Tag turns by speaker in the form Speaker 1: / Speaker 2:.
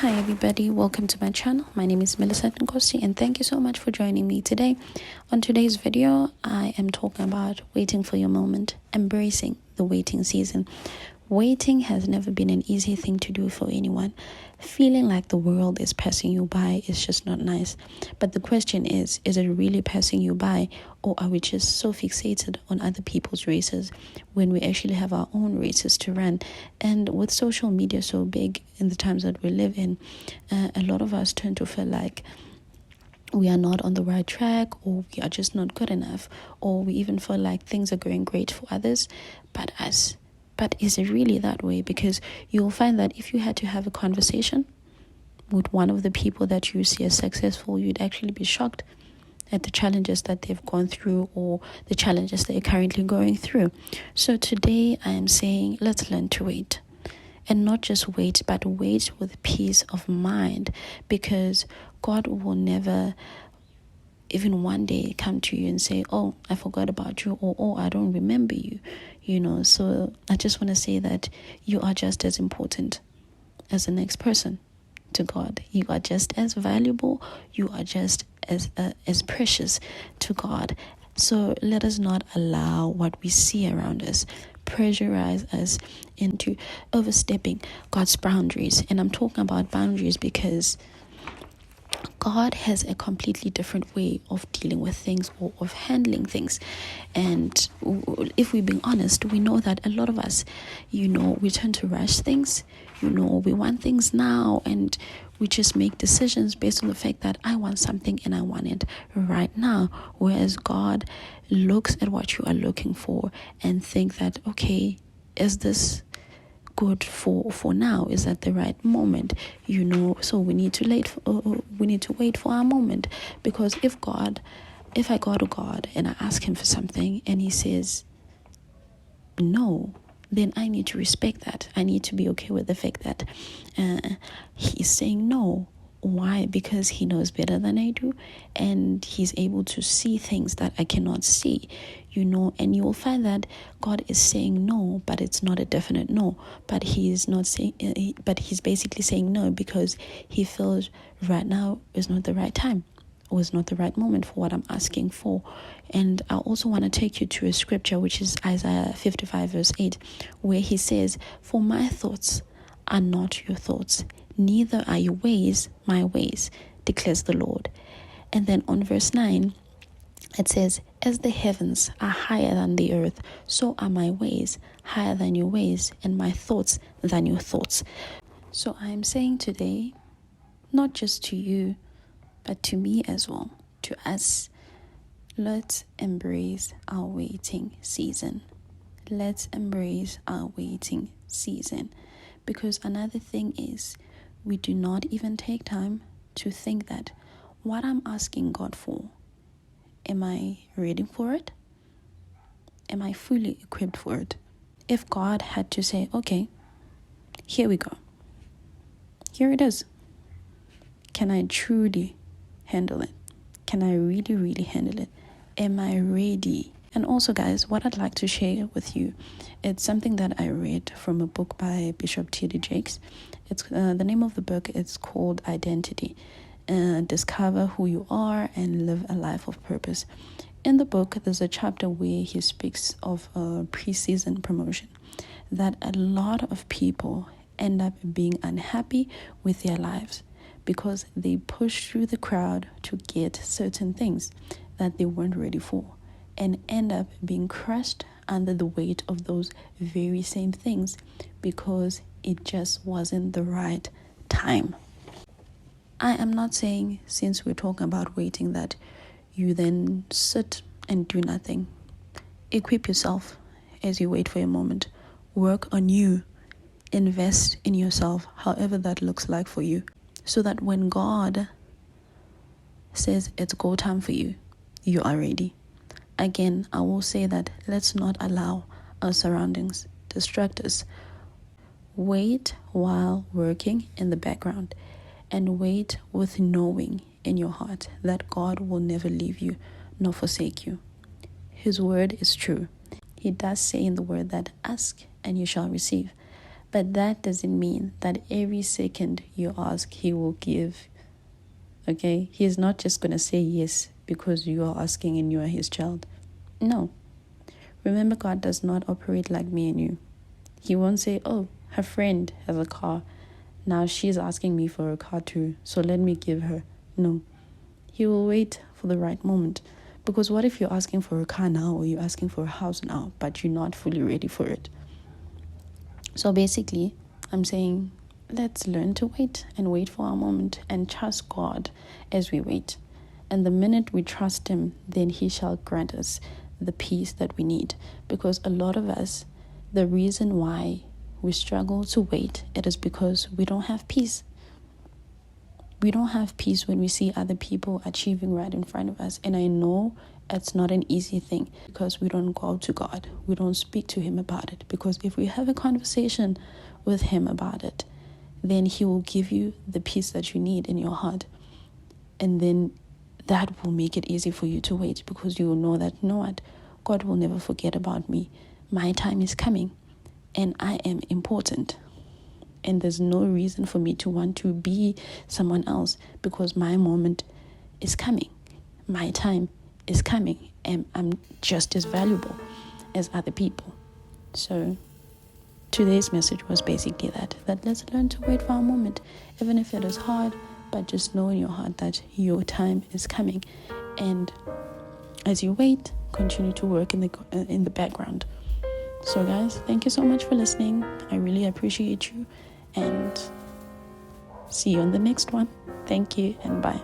Speaker 1: Hi everybody, welcome to my channel. My name is Millicent Nkosi and thank you so much for joining me today. On today's video, I am talking about waiting for your moment, embracing the waiting season. Waiting has never been an easy thing to do for anyone. Feeling like the world is passing you by is just not nice. But the question is it really passing you by, or are we just so fixated on other people's races when we actually have our own races to run? And with social media so big in the times that we live in, a lot of us tend to feel like we are not on the right track, or we are just not good enough, or we even feel like things are going great for others but us. But is it really that way? Because you'll find that if you had to have a conversation with one of the people that you see as successful, you'd actually be shocked at the challenges that they've gone through or the challenges they're currently going through. So today I am saying, let's learn to wait. And not just wait, but wait with peace of mind, because God will never even one day come to you and say, oh, I forgot about you, or oh, I don't remember you, So I just want to say that you are just as important as the next person to God. You are just as valuable. You are just as precious to God. So let us not allow what we see around us pressurize us into overstepping God's boundaries. And I'm talking about boundaries because God has a completely different way of dealing with things or of handling things. And if we're being honest, we know that a lot of us, we tend to rush things. We want things now, and we just make decisions based on the fact that I want something and I want it right now. Whereas God looks at what you are looking for and think that, okay, is this good for now? Is that the right moment? So we need to wait for our moment. Because if I go to God and I ask him for something and he says no, then I need to respect that. I need to be okay with the fact that he's saying no. Why? Because he knows better than I do, and he's able to see things that I cannot see, and you will find that God is saying no, but it's not a definite no, but he's not saying, but he's basically saying no because he feels right now is not the right time, or is not the right moment for what I'm asking for. And I also want to take you to a scripture, which is Isaiah 55 verse 8, where he says, "For my thoughts are not your thoughts, neither are your ways my ways, declares the Lord." And then on verse 9, it says, "As the heavens are higher than the earth, so are my ways higher than your ways, and my thoughts than your thoughts." So I am saying today, not just to you, but to me as well, to us, let's embrace our waiting season. Let's embrace our waiting season. Because another thing is, we do not even take time to think that what I'm asking God for, am I ready for it? Am I fully equipped for it? If God had to say, okay, here we go. Here it is. Can I truly handle it? Can I really, really handle it? Am I ready? And also, guys, what I'd like to share with you, it's something that I read from a book by Bishop T.D. Jakes. It's the name of the book. It's called Identity. Discover who you are and live a life of purpose. In the book, there's a chapter where he speaks of a pre-season promotion, that a lot of people end up being unhappy with their lives because they push through the crowd to get certain things that they weren't ready for, and end up being crushed under the weight of those very same things because it just wasn't the right time. I am not saying, since we're talking about waiting, that you then sit and do nothing. Equip yourself as you wait for your moment. Work on you. Invest in yourself, however that looks like for you, so that when God says it's go time for you, you are ready. Again, I will say that let's not allow our surroundings distract us. Wait while working in the background, and wait with knowing in your heart that God will never leave you nor forsake you. His word is true. He does say in the word that ask and you shall receive. But that doesn't mean that every second you ask, he will give. Okay? He is not just going to say yes because you are asking and you are his child. No. Remember, God does not operate like me and you. He won't say, oh, her friend has a car. Now she's asking me for a car too, so let me give her. No. He will wait for the right moment. Because what if you're asking for a car now, or you're asking for a house now, but you're not fully ready for it? So basically, I'm saying, let's learn to wait and wait for our moment and trust God as we wait. And the minute we trust him, then he shall grant us the peace that we need. Because a lot of us, the reason why we struggle to wait, it is because we don't have peace. We don't have peace when we see other people achieving right in front of us. And I know it's not an easy thing because we don't go to God. We don't speak to him about it. Because if we have a conversation with him about it, then he will give you the peace that you need in your heart. And then that will make it easy for you to wait, because you will know that, you know what, God will never forget about me. My time is coming and I am important. And there's no reason for me to want to be someone else, because my moment is coming. My time is coming, and I'm just as valuable as other people. So today's message was basically that let's learn to wait for our moment, even if it is hard, but just know in your heart that your time is coming. And as you wait, continue to work in the background. So guys, thank you so much for listening. I really appreciate you, and see you on the next one. Thank you and bye.